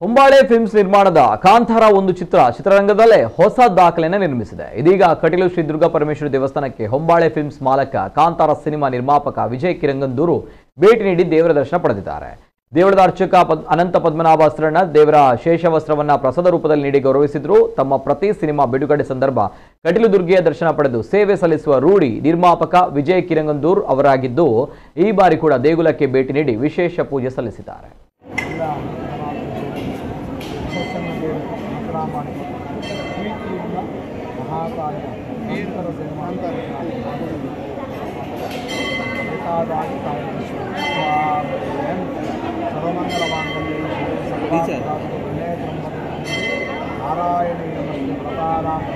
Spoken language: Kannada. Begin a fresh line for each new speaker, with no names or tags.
ಹೊಂಬಾಳೆ ಫಿಲ್ಮ್ಸ್ ನಿರ್ಮಾಣದ ಕಾಂತಾರ ಒಂದು ಚಿತ್ರರಂಗದಲ್ಲೇ ಹೊಸ ದಾಖಲೆಯನ್ನು ನಿರ್ಮಿಸಿದೆ. ಇದೀಗ ಕಟೀಲು ಶ್ರೀ ದುರ್ಗಾ ಪರಮೇಶ್ವರಿ ದೇವಸ್ಥಾನಕ್ಕೆ ಹೊಂಬಾಳೆ ಫಿಲ್ಮ್ಸ್ ಮಾಲಕ ಕಾಂತಾರ ಸಿನಿಮಾ ನಿರ್ಮಾಪಕ ವಿಜಯ್ ಕಿರಂಗಂದೂರು ಭೇಟಿ ನೀಡಿ ದೇವರ ದರ್ಶನ ಪಡೆದಿದ್ದಾರೆ. ದೇವಳದ ಅರ್ಚಕ ಅನಂತ ಪದ್ಮನಾಭ ಶರಣ ದೇವರ ಶೇಷವಸ್ತ್ರವನ್ನ ಪ್ರಸಾದ ರೂಪದಲ್ಲಿ ನೀಡಿ ಗೌರವಿಸಿದ್ರು. ತಮ್ಮ ಪ್ರತಿ ಸಿನಿಮಾ ಬಿಡುಗಡೆ ಸಂದರ್ಭ ಕಟೀಲು ದುರ್ಗೆಯ ದರ್ಶನ ಪಡೆದು ಸೇವೆ ಸಲ್ಲಿಸುವ ರೂಢಿ ನಿರ್ಮಾಪಕ ವಿಜಯ್ ಕಿರಂಗಂದೂರು ಅವರಾಗಿದ್ದು, ಈ ಬಾರಿ ಕೂಡ ದೇಗುಲಕ್ಕೆ ಭೇಟಿ ನೀಡಿ ವಿಶೇಷ ಪೂಜೆ ಸಲ್ಲಿಸಿದ್ದಾರೆ.
नारायण